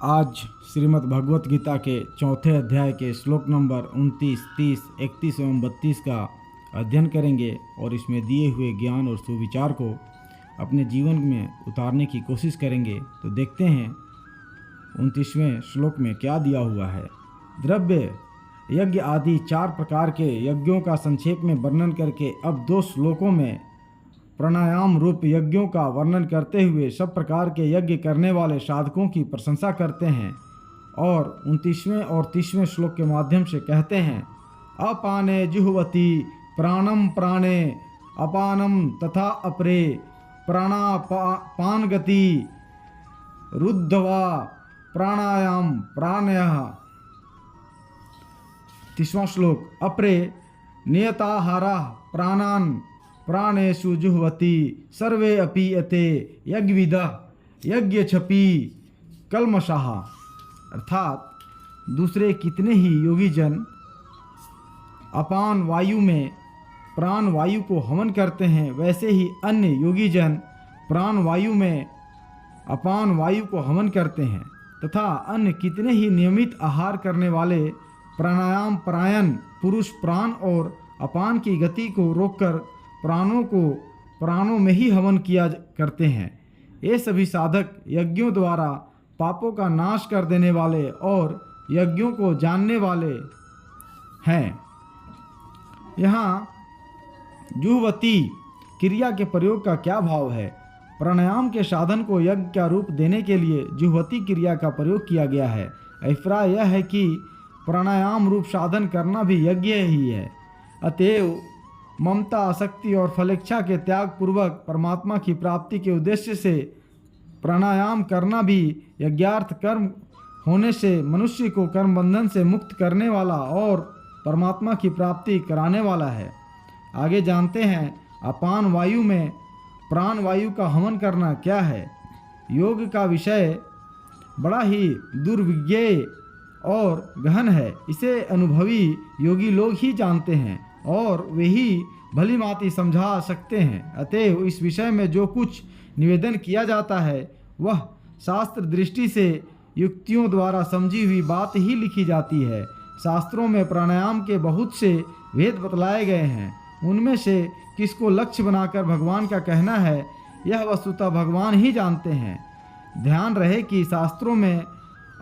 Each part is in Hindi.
आज श्रीमद् भगवत गीता के चौथे अध्याय के श्लोक नंबर 29, 30, 31 एवं 32 का अध्ययन करेंगे और इसमें दिए हुए ज्ञान और सुविचार को अपने जीवन में उतारने की कोशिश करेंगे। तो देखते हैं 29वें श्लोक में क्या दिया हुआ है। द्रव्य यज्ञ आदि 4 प्रकार के यज्ञों का संक्षेप में वर्णन करके अब 2 श्लोकों में प्राणायाम रूप यज्ञों का वर्णन करते हुए सब प्रकार के यज्ञ करने वाले साधकों की प्रशंसा करते हैं और 29वें और 30वें श्लोक के माध्यम से कहते हैं, अपाने जुह्वति प्राणम प्राणे अपानम तथा अपरे प्राणापान गति रुद्धवा प्राणायाम प्राणयः। 30वां श्लोक, अपरे नियताहारा प्राणान प्राणेषु जुह्वति सर्वे अपि यते यज्ञविदः यज्ञक्षपी कल्मषाः। अर्थात दूसरे कितने ही योगी जन अपान वायु में प्राण वायु को हवन करते हैं, वैसे ही अन्य योगी जन प्राण वायु में अपान वायु को हवन करते हैं तथा अन्य कितने ही नियमित आहार करने वाले प्राणायाम परायण पुरुष प्राण और अपान की गति को रोककर प्राणों को प्राणों में ही हवन किया करते हैं। ये सभी साधक यज्ञों द्वारा पापों का नाश कर देने वाले और यज्ञों को जानने वाले हैं। यहाँ जुह्वति क्रिया के प्रयोग का क्या भाव है? प्राणायाम के साधन को यज्ञ का रूप देने के लिए जुह्वति क्रिया का प्रयोग किया गया है। अभिप्राय यह है कि प्राणायाम रूप साधन करना भी यज्ञ ही है। अतएव ममता, आसक्ति और फलेच्छा के त्याग पूर्वक परमात्मा की प्राप्ति के उद्देश्य से प्राणायाम करना भी यज्ञार्थ कर्म होने से मनुष्य को कर्म बंधन से मुक्त करने वाला और परमात्मा की प्राप्ति कराने वाला है। आगे जानते हैं अपान वायु में प्राण वायु का हवन करना क्या है। योग का विषय बड़ा ही दुर्विज्ञेय और गहन है। इसे अनुभवी योगी लोग ही जानते हैं और वे ही भली भांति समझा सकते हैं। अतएव इस विषय में जो कुछ निवेदन किया जाता है वह शास्त्र दृष्टि से युक्तियों द्वारा समझी हुई बात ही लिखी जाती है। शास्त्रों में प्राणायाम के बहुत से भेद बतलाए गए हैं। उनमें से किसको लक्ष्य बनाकर भगवान का कहना है, यह वस्तुतः भगवान ही जानते हैं। ध्यान रहे कि शास्त्रों में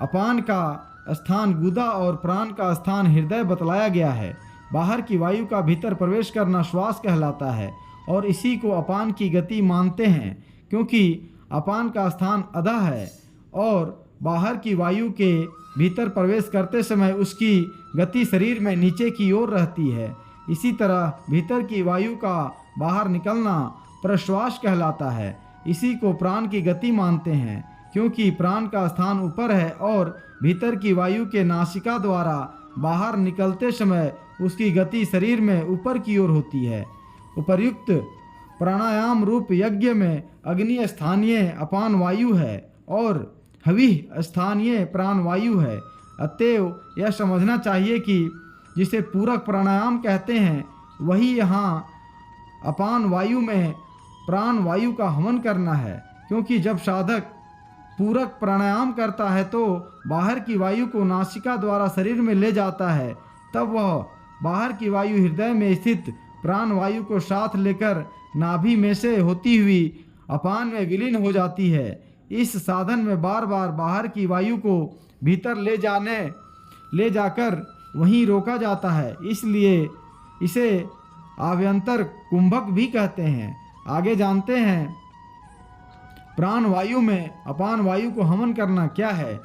अपान का स्थान गुदा और प्राण का स्थान हृदय बतलाया गया है। बाहर की वायु का भीतर प्रवेश करना श्वास कहलाता है और इसी को अपान की गति मानते हैं, क्योंकि अपान का स्थान अधः है और बाहर की वायु के भीतर प्रवेश करते समय उसकी गति शरीर में नीचे की ओर रहती है। इसी तरह भीतर की वायु का बाहर निकलना प्रश्वास कहलाता है। इसी को प्राण की गति मानते हैं, क्योंकि प्राण का स्थान ऊपर है और भीतर की वायु के नासिका द्वारा बाहर निकलते समय उसकी गति शरीर में ऊपर की ओर होती है। उपर्युक्त प्राणायाम रूप यज्ञ में अग्नि स्थानीय अपान वायु है और हविः स्थानीय प्राण वायु है। अतएव यह समझना चाहिए कि जिसे पूरक प्राणायाम कहते हैं वही यहाँ अपान वायु में प्राण वायु का हवन करना है, क्योंकि जब साधक पूरक प्राणायाम करता है तो बाहर की वायु को नासिका द्वारा शरीर में ले जाता है, तब वह बाहर की वायु हृदय में स्थित प्राण वायु को साथ लेकर नाभि में से होती हुई अपान में विलीन हो जाती है। इस साधन में बार बार बाहर की वायु को भीतर ले जाकर वहीं रोका जाता है, इसलिए इसे आभ्यंतर कुंभक भी कहते हैं। आगे जानते हैं प्राण वायु में अपान वायु को हवन करना क्या है।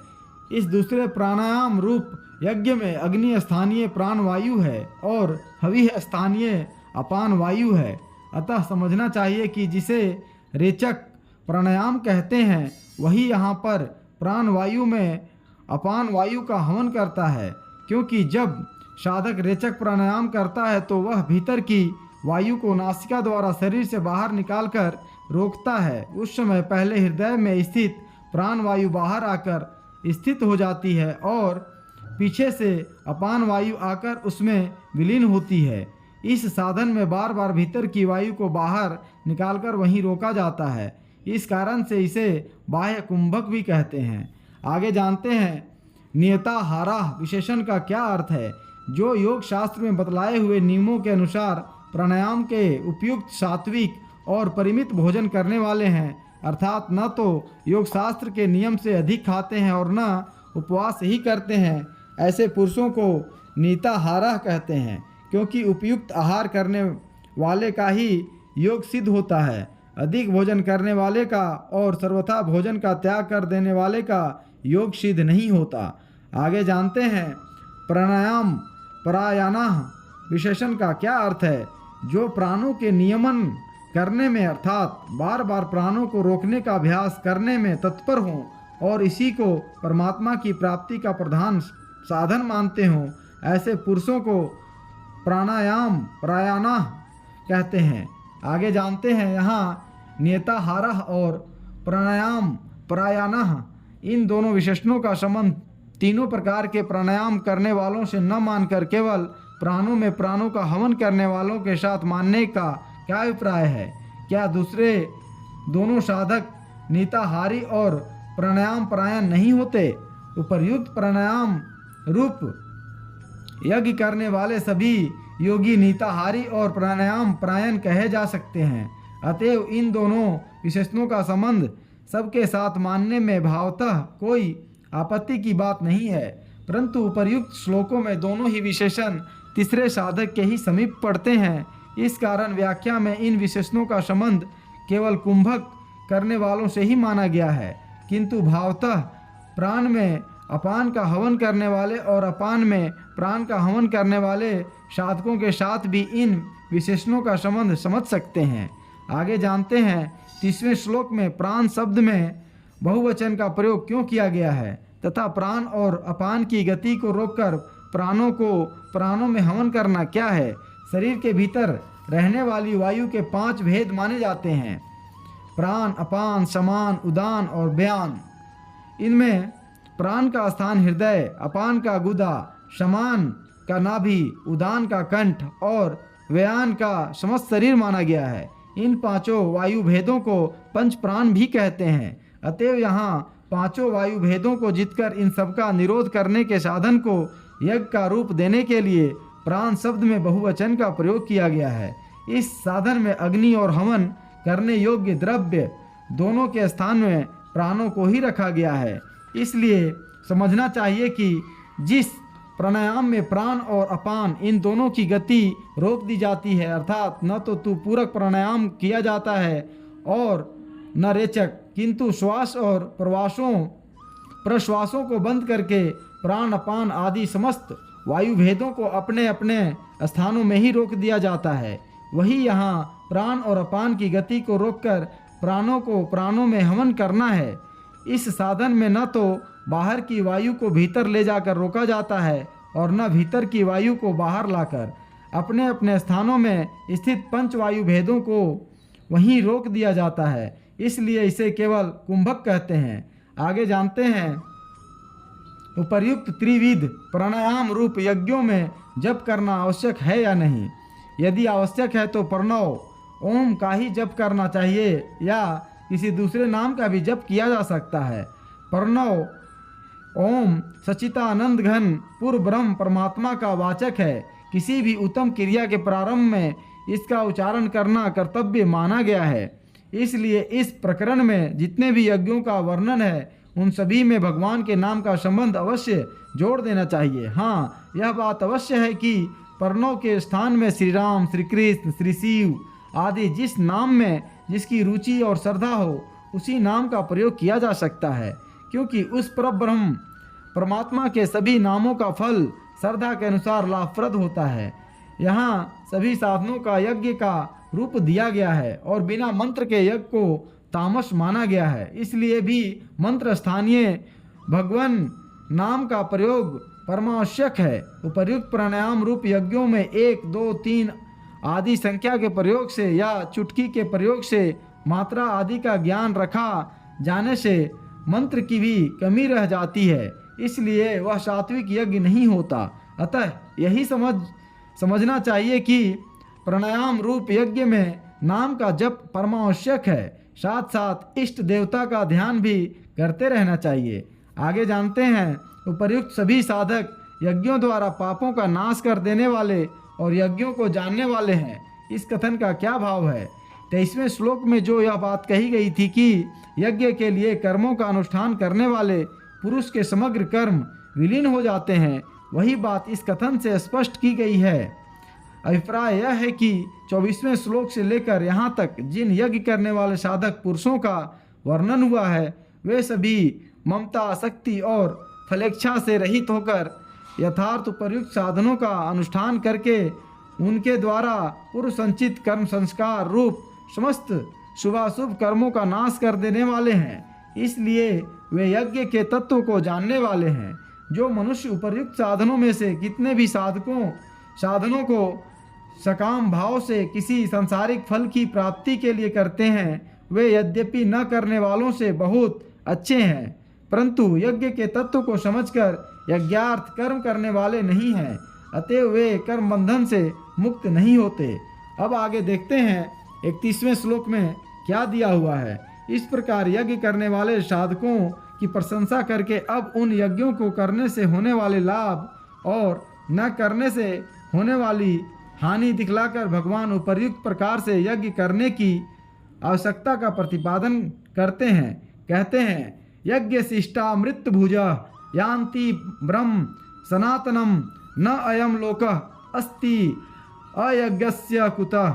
इस दूसरे प्राणायाम रूप यज्ञ में अग्नि स्थानीय प्राण वायु है और हविः स्थानीय अपान वायु है। अतः समझना चाहिए कि जिसे रेचक प्राणायाम कहते हैं वही यहाँ पर प्राण वायु में अपान वायु का हवन करता है, क्योंकि जब साधक रेचक प्राणायाम करता है तो वह भीतर की वायु को नासिका द्वारा शरीर से बाहर निकालकर रोकता है। उस समय पहले हृदय में स्थित प्राण वायु बाहर आकर स्थित हो जाती है और पीछे से अपान वायु आकर उसमें विलीन होती है। इस साधन में बार बार भीतर की वायु को बाहर निकालकर वहीं रोका जाता है। इस कारण से इसे बाह्य कुंभक भी कहते हैं। आगे जानते हैं नियताहारा विशेषण का क्या अर्थ है। जो योग शास्त्र में बतलाए हुए नियमों के अनुसार प्राणायाम के उपयुक्त सात्विक और परिमित भोजन करने वाले हैं, अर्थात न तो योग शास्त्र के नियम से अधिक खाते हैं और न उपवास ही करते हैं, ऐसे पुरुषों को नीताहारा कहते हैं, क्योंकि उपयुक्त आहार करने वाले का ही योग सिद्ध होता है। अधिक भोजन करने वाले का और सर्वथा भोजन का त्याग कर देने वाले का योग सिद्ध नहीं होता। आगे जानते हैं प्राणायाम प्राणायाम विशेषण का क्या अर्थ है। जो प्राणों के नियमन करने में अर्थात बार बार प्राणों को रोकने का अभ्यास करने में तत्पर हों और इसी को परमात्मा की प्राप्ति का प्रधान साधन मानते हों, ऐसे पुरुषों को प्राणायाम प्राणायाम कहते हैं। आगे जानते हैं यहाँ नियताहारा और प्राणायाम प्राणायाम इन दोनों विशेषणों का संबंध तीनों प्रकार के प्राणायाम करने वालों से न मानकर केवल प्राणों में प्राणों का हवन करने वालों के साथ मानने का क्या अभिप्राय है। क्या दूसरे दोनों साधक नियताहारी और प्राणायाम परायण नहीं होते। उपर्युक्त प्राणायाम रूप यज्ञ करने वाले सभी योगी नियताहारी और प्राणायाम परायण कहे जा सकते हैं। अतएव इन दोनों विशेषणों का संबंध सबके साथ मानने में भावतः कोई आपत्ति की बात नहीं है, परंतु उपर्युक्त श्लोकों में दोनों ही विशेषण तीसरे साधक के ही समीप पड़ते हैं। इस कारण व्याख्या में इन विशेषणों का संबंध केवल कुंभक करने वालों से ही माना गया है, किंतु भावतः प्राण में अपान का हवन करने वाले और अपान में प्राण का हवन करने वाले साधकों के साथ भी इन विशेषणों का संबंध समझ सकते हैं। आगे जानते हैं 30वें श्लोक में प्राण शब्द में बहुवचन का प्रयोग क्यों किया गया है तथा प्राण और अपान की गति को रोककर प्राणों को प्राणों में हवन करना क्या है। शरीर के भीतर रहने वाली वायु के 5 भेद माने जाते हैं, प्राण, अपान, समान, उदान और व्यान। इनमें प्राण का स्थान हृदय, अपान का गुदा, समान का नाभि, उदान का कंठ और व्यान का समस्त शरीर माना गया है। इन 5 वायु भेदों को पंच प्राण भी कहते हैं। अतएव यहाँ 5 वायु भेदों को जीतकर इन सबका निरोध करने के साधन को यज्ञ का रूप देने के लिए प्राण शब्द में बहुवचन का प्रयोग किया गया है। इस साधन में अग्नि और हवन करने योग्य द्रव्य दोनों के स्थान में प्राणों को ही रखा गया है। इसलिए समझना चाहिए कि जिस प्राणायाम में प्राण और अपान इन दोनों की गति रोक दी जाती है, अर्थात न तो पूरक प्राणायाम किया जाता है और न रेचक, किंतु श्वास और प्रश्वासों को बंद करके प्राण अपान आदि समस्त वायु भेदों को अपने अपने स्थानों में ही रोक दिया जाता है, वही यहाँ प्राण और अपान की गति को रोककर प्राणों को प्राणों में हवन करना है। इस साधन में न तो बाहर की वायु को भीतर ले जाकर रोका जाता है और न भीतर की वायु को बाहर लाकर अपने अपने स्थानों में स्थित 5 वायु भेदों को वहीं रोक दिया जाता है। इसलिए इसे केवल कुंभक कहते हैं। आगे जानते हैं उपर्युक्त त्रिविध प्राणायाम रूप यज्ञों में जप करना आवश्यक है या नहीं। यदि आवश्यक है तो प्रणव ओम का ही जप करना चाहिए या किसी दूसरे नाम का भी जप किया जा सकता है। प्रणव ओम सच्चिदानंद घन पूर्व ब्रह्म परमात्मा का वाचक है। किसी भी उत्तम क्रिया के प्रारंभ में इसका उच्चारण करना कर्तव्य माना गया है। इसलिए इस प्रकरण में जितने भी यज्ञों का वर्णन है उन सभी में भगवान के नाम का संबंध अवश्य जोड़ देना चाहिए। हाँ, यह बात अवश्य है कि प्रणव के स्थान में श्री राम, श्री कृष्ण, श्री शिव आदि जिस नाम में जिसकी रुचि और श्रद्धा हो उसी नाम का प्रयोग किया जा सकता है, क्योंकि उस परब्रह्म परमात्मा के सभी नामों का फल श्रद्धा के अनुसार लाभप्रद होता है। यहाँ सभी साधनों का यज्ञ का रूप दिया गया है और बिना मंत्र के यज्ञ को तामस माना गया है। इसलिए भी मंत्र स्थानीय भगवान नाम का प्रयोग परमावश्यक है। उपर्युक्त प्राणायाम रूप यज्ञों में 1, 2, 3 आदि संख्या के प्रयोग से या चुटकी के प्रयोग से मात्रा आदि का ज्ञान रखा जाने से मंत्र की भी कमी रह जाती है, इसलिए वह सात्विक यज्ञ नहीं होता। अतः यही समझना चाहिए कि प्राणायाम रूप यज्ञ में नाम का जप परमावश्यक है, साथ साथ इष्ट देवता का ध्यान भी करते रहना चाहिए। आगे जानते हैं, उपर्युक्त सभी साधक यज्ञों द्वारा पापों का नाश कर देने वाले और यज्ञों को जानने वाले हैं। इस कथन का क्या भाव है? 23वें श्लोक में जो यह बात कही गई थी कि यज्ञ के लिए कर्मों का अनुष्ठान करने वाले पुरुष के समग्र कर्म विलीन हो जाते हैं, वही बात इस कथन से स्पष्ट की गई है। अभिप्राय यह है कि 24वें श्लोक से लेकर यहाँ तक जिन यज्ञ करने वाले साधक पुरुषों का वर्णन हुआ है, वे सभी ममता, आसक्ति और फलेच्छा से रहित होकर यथार्थ उपर्युक्त साधनों का अनुष्ठान करके उनके द्वारा पूर्व संचित कर्म संस्कार रूप समस्त शुभाशुभ कर्मों का नाश कर देने वाले हैं। इसलिए वे यज्ञ के तत्व को जानने वाले हैं। जो मनुष्य उपर्युक्त साधनों में से कितने भी साधनों को सकाम भाव से किसी सांसारिक फल की प्राप्ति के लिए करते हैं, वे यद्यपि न करने वालों से बहुत अच्छे हैं, परंतु यज्ञ के तत्व को समझकर यज्ञार्थ कर्म करने वाले नहीं हैं, अतएव वे कर्म बंधन से मुक्त नहीं होते। अब आगे देखते हैं 31वें श्लोक में क्या दिया हुआ है। इस प्रकार यज्ञ करने वाले साधकों की प्रशंसा करके अब उन यज्ञों को करने से होने वाले लाभ और न करने से होने वाली हानि दिखलाकर भगवान उपर्युक्त प्रकार से यज्ञ करने की आवश्यकता का प्रतिपादन करते हैं। कहते हैं, यज्ञ शिष्टा मृत भुजा यान्ति ब्रह्म सनातनम न अयम लोकः अस्ति अयज्ञस्य कुतः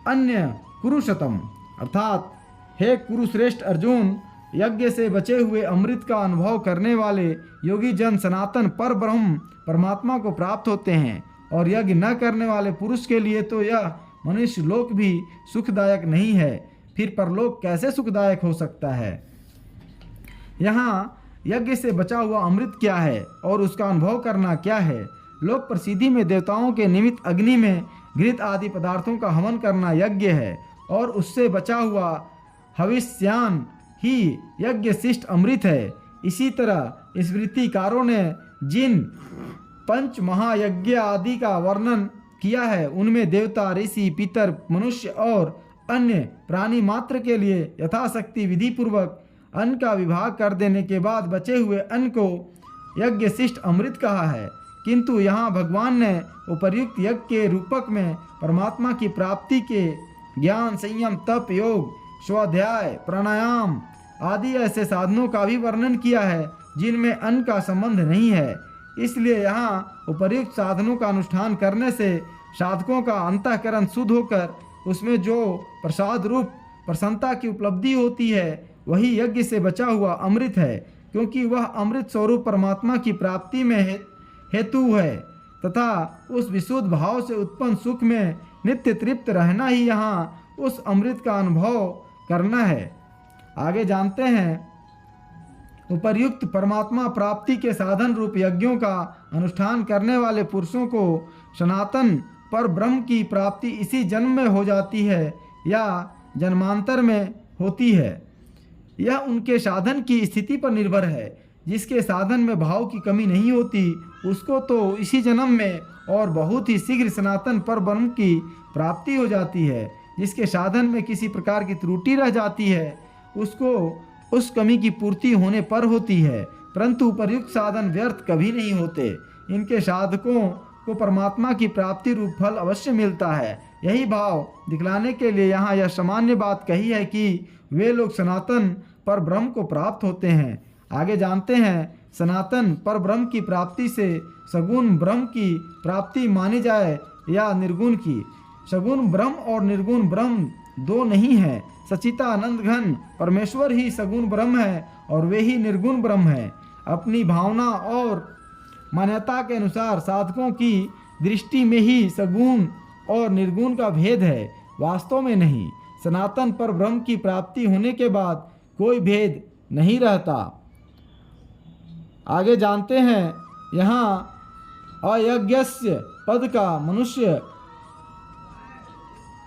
अन्य कुरुशतम। अर्थात हे कुरुश्रेष्ठ अर्जुन, यज्ञ से बचे हुए अमृत का अनुभव करने वाले योगी जन सनातन पर ब्रह्म परमात्मा को प्राप्त होते हैं, और यज्ञ न करने वाले पुरुष के लिए तो यह मनुष्य लोक भी सुखदायक नहीं है, फिर परलोक कैसे सुखदायक हो सकता है। यहाँ यज्ञ से बचा हुआ अमृत क्या है और उसका अनुभव करना क्या है। लोक प्रसिद्धि में देवताओं के निमित्त अग्नि में घृत आदि पदार्थों का हवन करना यज्ञ है, और उससे बचा हुआ हविष्यान ही यज्ञ शिष्ट अमृत है। इसी तरह स्मृतिकारों ने जिन पंच महायज्ञ आदि का वर्णन किया है, उनमें देवता, ऋषि, पितर, मनुष्य और अन्य प्राणी मात्र के लिए यथाशक्ति विधि पूर्वक अन्न का विभाग कर देने के बाद बचे हुए अन्न को यज्ञ शिष्ट अमृत कहा है। किंतु यहाँ भगवान ने उपर्युक्त यज्ञ के रूपक में परमात्मा की प्राप्ति के ज्ञान, संयम, तप, योग, स्वाध्याय, प्राणायाम आदि ऐसे साधनों का भी वर्णन किया है जिनमें अन्न का संबंध नहीं है। इसलिए यहाँ उपर्युक्त साधनों का अनुष्ठान करने से साधकों का अंतःकरण शुद्ध होकर उसमें जो प्रसाद रूप प्रसन्नता की उपलब्धि होती है, वही यज्ञ से बचा हुआ अमृत है, क्योंकि वह अमृत स्वरूप परमात्मा की प्राप्ति में हेतु है तथा उस विशुद्ध भाव से उत्पन्न सुख में नित्य तृप्त रहना ही यहाँ उस अमृत का अनुभव करना है। आगे जानते हैं, उपर्युक्त परमात्मा प्राप्ति के साधन रूप यज्ञों का अनुष्ठान करने वाले पुरुषों को सनातन पर ब्रह्म की प्राप्ति इसी जन्म में हो जाती है या जन्मांतर में होती है। यह उनके साधन की स्थिति पर निर्भर है। जिसके साधन में भाव की कमी नहीं होती, उसको तो इसी जन्म में और बहुत ही शीघ्र सनातन पर ब्रह्म की प्राप्ति हो जाती है। जिसके साधन में किसी प्रकार की त्रुटि रह जाती है, उसको उस कमी की पूर्ति होने पर होती है, परंतु उपर्युक्त साधन व्यर्थ कभी नहीं होते। इनके साधकों को परमात्मा की प्राप्ति रूप फल अवश्य मिलता है। यही भाव दिखलाने के लिए यहाँ यह सामान्य बात कही है कि वे लोग सनातन पर ब्रह्म को प्राप्त होते हैं। आगे जानते हैं, सनातन पर ब्रह्म की प्राप्ति से सगुण ब्रह्म की प्राप्ति मानी जाए या निर्गुण की। सगुण ब्रह्म और निर्गुण ब्रह्म दो नहीं है। सच्चिदानंद घन परमेश्वर ही सगुण ब्रह्म है और वे ही निर्गुण ब्रह्म है। अपनी भावना और मान्यता के अनुसार साधकों की दृष्टि में ही सगुण और निर्गुण का भेद है, वास्तव में नहीं। सनातन पर ब्रह्म की प्राप्ति होने के बाद कोई भेद नहीं रहता। आगे जानते हैं, यहाँ अयज्ञस्य पद का मनुष्य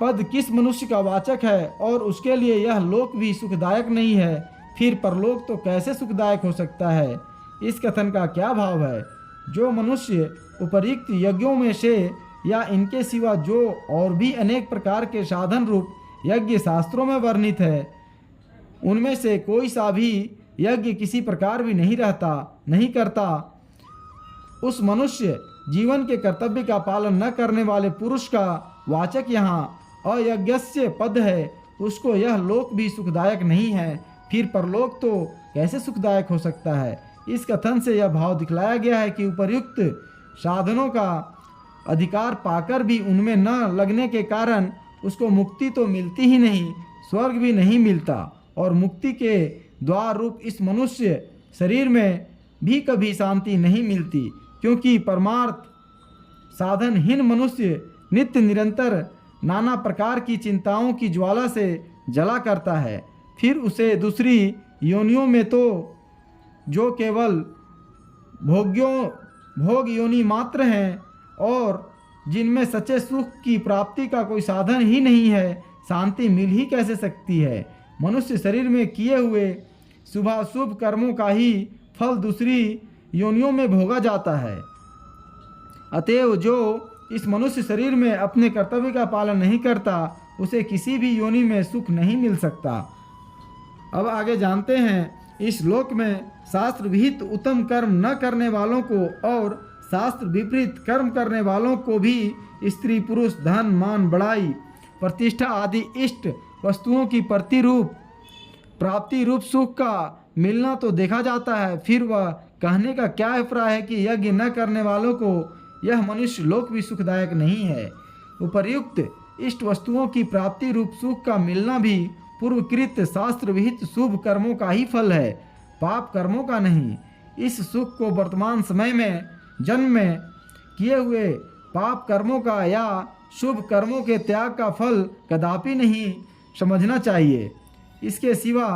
पद किस मनुष्य का वाचक है और उसके लिए यह लोक भी सुखदायक नहीं है, फिर परलोक तो कैसे सुखदायक हो सकता है। इस कथन का क्या भाव है। जो मनुष्य उपर्युक्त यज्ञों में से या इनके सिवा जो और भी अनेक प्रकार के साधन रूप यज्ञ शास्त्रों में वर्णित है, उनमें से कोई सा भी यज्ञ किसी प्रकार भी नहीं करता, उस मनुष्य जीवन के कर्तव्य का पालन न करने वाले पुरुष का वाचक यहाँ अयज्ञस्य पद है, उसको यह लोक भी सुखदायक नहीं है, फिर परलोक तो कैसे सुखदायक हो सकता है। इस कथन से यह भाव दिखलाया गया है कि उपर्युक्त साधनों का अधिकार पाकर भी उनमें न लगने के कारण उसको मुक्ति तो मिलती ही नहीं, स्वर्ग भी नहीं मिलता, और मुक्ति के द्वार रूप इस मनुष्य शरीर में भी कभी शांति नहीं मिलती, क्योंकि परमार्थ साधनहीन मनुष्य नित्य निरंतर नाना प्रकार की चिंताओं की ज्वाला से जला करता है। फिर उसे दूसरी योनियों में तो जो केवल भोग योनि मात्र हैं और जिनमें सच्चे सुख की प्राप्ति का कोई साधन ही नहीं है, शांति मिल ही कैसे सकती है। मनुष्य शरीर में किए हुए शुभाशुभ कर्मों का ही फल दूसरी योनियों में भोगा जाता है। अतएव जो इस मनुष्य शरीर में अपने कर्तव्य का पालन नहीं करता, उसे किसी भी योनि में सुख नहीं मिल सकता। अब आगे जानते हैं, इस लोक में शास्त्र विहित उत्तम कर्म न करने वालों को और शास्त्र विपरीत कर्म करने वालों को भी स्त्री पुरुष धन मान बड़ाई प्रतिष्ठा आदि इष्ट वस्तुओं की प्राप्ति रूप सुख का मिलना तो देखा जाता है। फिर वह कहने का क्या अभिप्राय है कि यज्ञ न करने वालों को यह मनुष्य लोक भी सुखदायक नहीं है। उपर्युक्त इष्ट वस्तुओं की प्राप्ति रूप सुख का मिलना भी पूर्वकृत शास्त्र विहित शुभ कर्मों का ही फल है, पाप कर्मों का नहीं। इस सुख को वर्तमान समय में जन्म में किए हुए पाप कर्मों का या शुभ कर्मों के त्याग का फल कदापि नहीं समझना चाहिए। इसके सिवा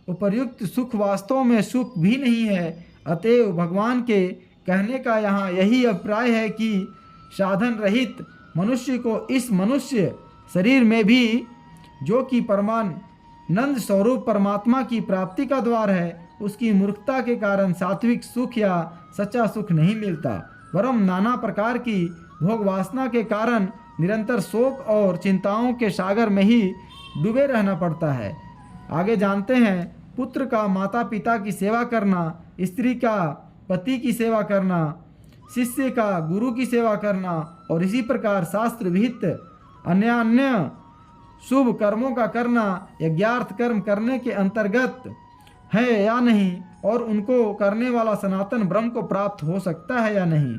उपर्युक्त सुख वास्तव में सुख भी नहीं है। अतएव भगवान के कहने का यहाँ यही अभिप्राय है कि साधन रहित मनुष्य को इस मनुष्य शरीर में भी, जो कि परमानंद स्वरूप परमात्मा की प्राप्ति का द्वार है, उसकी मूर्खता के कारण सात्विक सुख या सच्चा सुख नहीं मिलता, वरम नाना प्रकार की भोग वासना के कारण निरंतर शोक और चिंताओं के सागर में ही डूबे रहना पड़ता है। आगे जानते हैं, पुत्र का माता पिता की सेवा करना, स्त्री का पति की सेवा करना, शिष्य का गुरु की सेवा करना और इसी प्रकार शास्त्र विहित अन्य शुभ कर्मों का करना यज्ञार्थ कर्म करने के अंतर्गत है या नहीं, और उनको करने वाला सनातन ब्रह्म को प्राप्त हो सकता है या नहीं।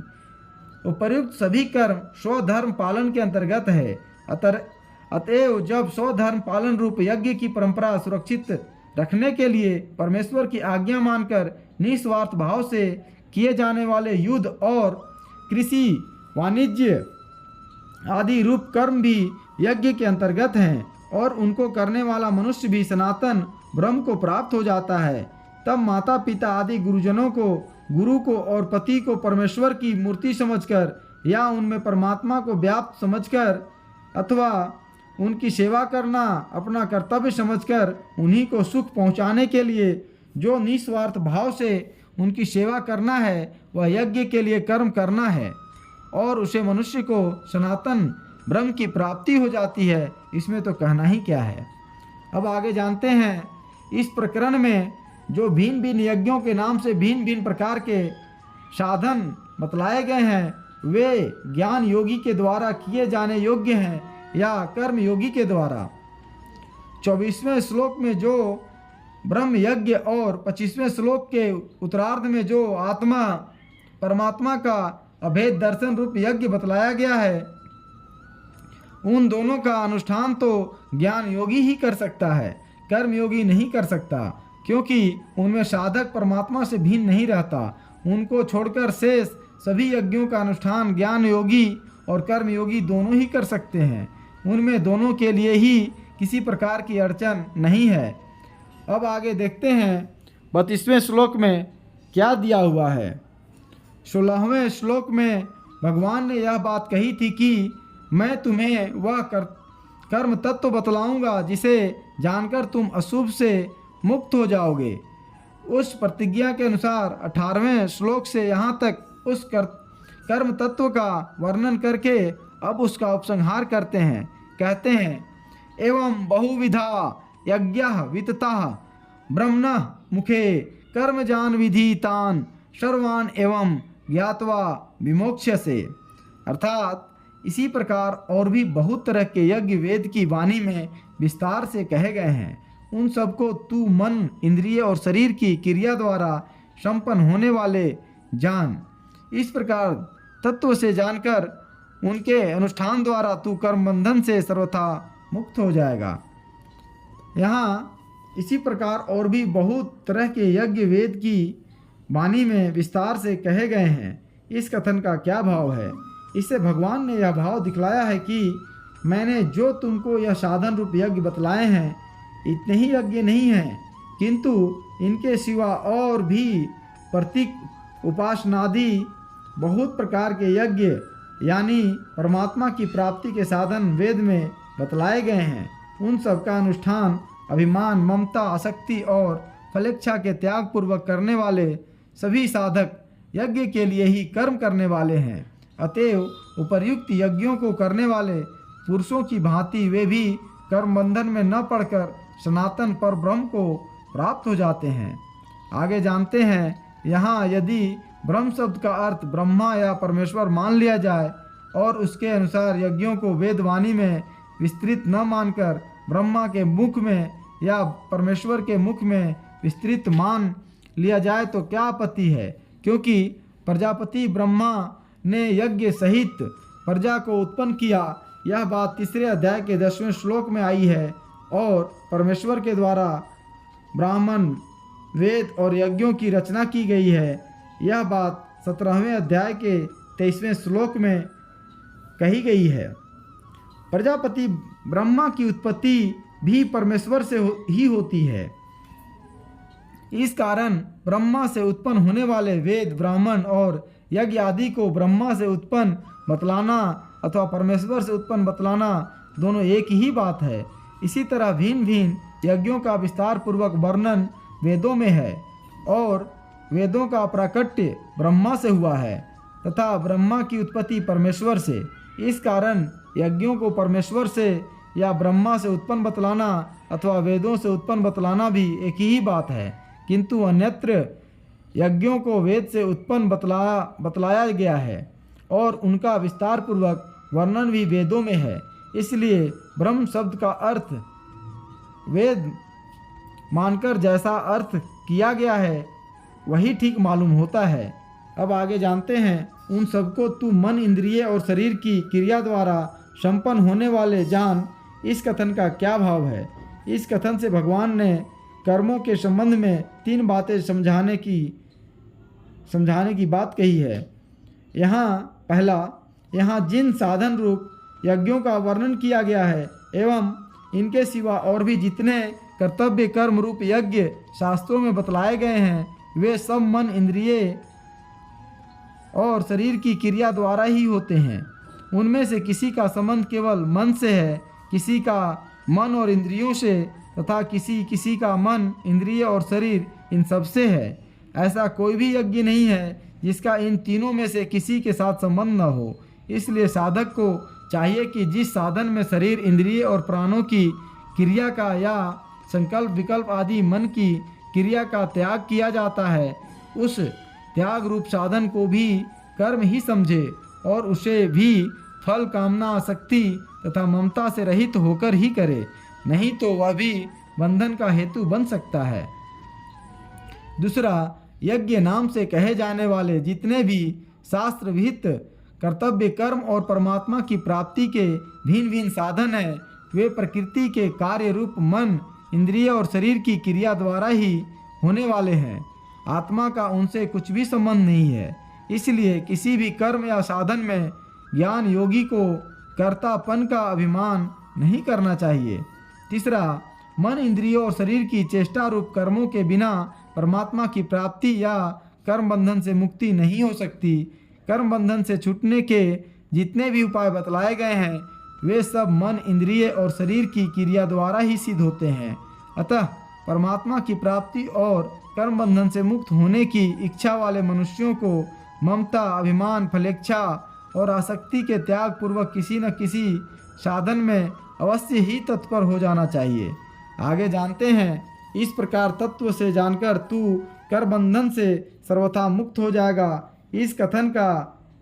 उपर्युक्त सभी कर्म स्वधर्म पालन के अंतर्गत है। अतएव जब स्वधर्म पालन रूप यज्ञ की परंपरा सुरक्षित रखने के लिए परमेश्वर की आज्ञा मानकर निस्वार्थ भाव से किए जाने वाले युद्ध और कृषि वाणिज्य आदि रूप कर्म भी यज्ञ के अंतर्गत हैं, और उनको करने वाला मनुष्य भी सनातन ब्रह्म को प्राप्त हो जाता है, तब माता पिता आदि गुरुजनों को, गुरु को और पति को परमेश्वर की मूर्ति समझकर या उनमें परमात्मा को व्याप्त समझकर अथवा उनकी सेवा करना अपना कर्तव्य समझकर उन्हीं को सुख पहुंचाने के लिए जो निस्वार्थ भाव से उनकी सेवा करना है, वह यज्ञ के लिए कर्म करना है, और उसे मनुष्य को सनातन ब्रह्म की प्राप्ति हो जाती है। इसमें तो कहना ही क्या है। अब आगे जानते हैं, इस प्रकरण में जो भिन्न भिन्न यज्ञों के नाम से भिन्न भिन्न प्रकार के साधन बतलाए गए हैं, वे ज्ञान योगी के द्वारा किए जाने योग्य हैं या कर्म योगी के द्वारा। 24वें श्लोक में जो ब्रह्म यज्ञ और 25वें श्लोक के उत्तरार्ध में जो आत्मा परमात्मा का अभेद दर्शन रूप यज्ञ बतलाया गया है, उन दोनों का अनुष्ठान तो ज्ञान योगी ही कर सकता है, कर्म योगी नहीं कर सकता, क्योंकि उनमें साधक परमात्मा से भिन्न नहीं रहता। उनको छोड़कर शेष सभी यज्ञों का अनुष्ठान ज्ञान योगी और कर्म योगी दोनों ही कर सकते हैं। उनमें दोनों के लिए ही किसी प्रकार की अड़चन नहीं है। अब आगे देखते हैं 32वें श्लोक में क्या दिया हुआ है। 16वें श्लोक में भगवान ने यह बात कही थी कि मैं तुम्हें वह कर्म तत्व बतलाऊंगा जिसे जानकर तुम अशुभ से मुक्त हो जाओगे। उस प्रतिज्ञा के अनुसार 18वें श्लोक से यहाँ तक उस कर्म तत्व का वर्णन करके अब उसका उपसंहार करते हैं। कहते हैं, एवं बहुविधा यज्ञः वितताः ब्रह्मणः मुखे कर्म जान विधि तान सर्वान एवं ज्ञातवा विमोक्ष्यसे। अर्थात इसी प्रकार और भी बहुत तरह के यज्ञ वेद की वाणी में विस्तार से कहे गए हैं। उन सबको तू मन, इंद्रिय और शरीर की क्रिया द्वारा संपन्न होने वाले जान। इस प्रकार तत्व से जानकर उनके अनुष्ठान द्वारा तू कर्म बंधन से सर्वथा मुक्त हो जाएगा। यहाँ इसी प्रकार और भी बहुत तरह के यज्ञ वेद की वाणी में विस्तार से कहे गए हैं। इस कथन का क्या भाव है? इससे भगवान ने यह भाव दिखलाया है कि मैंने जो तुमको यह साधन रूप यज्ञ बतलाए हैं, इतने ही यज्ञ नहीं हैं, किंतु इनके सिवा और भी प्रतीक, उपासनादि बहुत प्रकार के यज्ञ यानी परमात्मा की प्राप्ति के साधन वेद में बतलाए गए हैं। उन सब का अनुष्ठान अभिमान, ममता, आसक्ति और फलेच्छा के त्याग पूर्वक करने वाले सभी साधक यज्ञ के लिए ही कर्म करने वाले हैं। अतएव उपर्युक्त यज्ञों को करने वाले पुरुषों की भांति वे भी कर्म बंधन में न पड़कर सनातन पर ब्रह्म को प्राप्त हो जाते हैं। आगे जानते हैं, यहाँ यदि ब्रह्म शब्द का अर्थ ब्रह्मा या परमेश्वर मान लिया जाए और उसके अनुसार यज्ञों को वेदवाणी में विस्तृत न मानकर ब्रह्मा के मुख में या परमेश्वर के मुख में विस्तृत मान लिया जाए तो क्या आपत्ति है? क्योंकि प्रजापति ब्रह्मा ने यज्ञ सहित प्रजा को उत्पन्न किया, यह बात 3 अध्याय के 10वें श्लोक में आई है, और परमेश्वर के द्वारा ब्राह्मण, वेद और यज्ञों की रचना की गई है, यह बात 17वें अध्याय के 23वें श्लोक में कही गई है। प्रजापति ब्रह्मा की उत्पत्ति भी परमेश्वर से ही होती है। इस कारण ब्रह्मा से उत्पन्न होने वाले वेद, ब्राह्मण और यज्ञ आदि को ब्रह्मा से उत्पन्न बतलाना अथवा परमेश्वर से उत्पन्न बतलाना दोनों एक ही बात है। इसी तरह भिन्न भिन्न यज्ञों का विस्तार पूर्वक वर्णन वेदों में है और वेदों का प्राकट्य ब्रह्मा से हुआ है तथा ब्रह्मा की उत्पत्ति परमेश्वर से। इस कारण यज्ञों को परमेश्वर से या ब्रह्मा से उत्पन्न बतलाना अथवा वेदों से उत्पन्न बतलाना भी एक ही बात है, किंतु अन्यत्र यज्ञों को वेद से उत्पन्न बतलाया गया है और उनका विस्तार पूर्वक वर्णन भी वेदों में है। इसलिए ब्रह्म शब्द का अर्थ वेद मानकर जैसा अर्थ किया गया है वही ठीक मालूम होता है। अब आगे जानते हैं, उन सबको तू मन, इंद्रिय और शरीर की क्रिया द्वारा संपन्न होने वाले जान। इस कथन का क्या भाव है? इस कथन से भगवान ने कर्मों के संबंध में 3 बातें समझाने की बात कही है। पहला, यहाँ जिन साधन रूप यज्ञों का वर्णन किया गया है एवं इनके सिवा और भी जितने कर्तव्य कर्म रूप यज्ञ शास्त्रों में बतलाए गए हैं, वे सब मन, इंद्रिय और शरीर की क्रिया द्वारा ही होते हैं। उनमें से किसी का संबंध केवल मन से है, किसी का मन और इंद्रियों से तथा किसी का मन, इंद्रिय और शरीर इन सब से है। ऐसा कोई भी यज्ञ नहीं है जिसका इन तीनों में से किसी के साथ संबंध न हो। इसलिए साधक को चाहिए कि जिस साधन में शरीर, इंद्रिय और प्राणों की क्रिया का या संकल्प, विकल्प आदि मन की क्रिया का त्याग किया जाता है, उस त्याग रूप साधन को भी कर्म ही समझे और उसे भी फल, कामना, आसक्ति तथा ममता से रहित होकर ही करे, नहीं तो वह भी बंधन का हेतु बन सकता है। दूसरा, यज्ञ नाम से कहे जाने वाले जितने भी शास्त्र विहित कर्तव्य कर्म और परमात्मा की प्राप्ति के भिन्न भिन्न साधन हैं, वे प्रकृति के कार्य रूप मन, इंद्रिय और शरीर की क्रिया द्वारा ही होने वाले हैं। आत्मा का उनसे कुछ भी संबंध नहीं है। इसलिए किसी भी कर्म या साधन में ज्ञान योगी को कर्तापन का अभिमान नहीं करना चाहिए। तीसरा, मन, इंद्रियों और शरीर की चेष्टा रूप कर्मों के बिना परमात्मा की प्राप्ति या कर्म बंधन से मुक्ति नहीं हो सकती। कर्म बंधन से छूटने के जितने भी उपाय बतलाए गए हैं, वे सब मन, इंद्रिय और शरीर की क्रिया द्वारा ही सिद्ध होते हैं। अतः परमात्मा की प्राप्ति और कर्म बंधन से मुक्त होने की इच्छा वाले मनुष्यों को ममता, अभिमान, फलेच्छा और आसक्ति के त्याग पूर्वक किसी न किसी साधन में अवश्य ही तत्पर हो जाना चाहिए। आगे जानते हैं, इस प्रकार तत्व से जानकर तू कर बंधन से सर्वथा मुक्त हो जाएगा। इस कथन का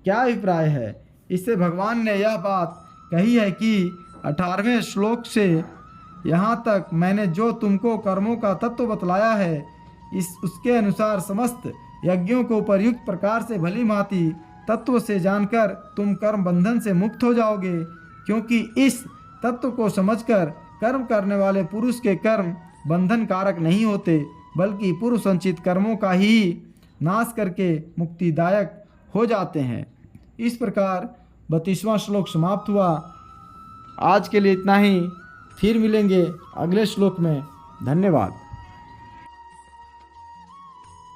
क्या अभिप्राय है? इससे भगवान ने यह बात कही है कि 18वें श्लोक से यहाँ तक मैंने जो तुमको कर्मों का तत्व बतलाया है, उसके अनुसार समस्त यज्ञों को उपयुक्त प्रकार से भली भांति तत्व से जानकर तुम कर्म बंधन से मुक्त हो जाओगे, क्योंकि इस तत्व को समझकर कर्म करने वाले पुरुष के कर्म बंधन कारक नहीं होते, बल्कि पूर्व संचित कर्मों का ही नाश करके मुक्तिदायक हो जाते हैं। इस प्रकार 32वां श्लोक समाप्त हुआ। आज के लिए इतना ही, फिर मिलेंगे अगले श्लोक में। धन्यवाद।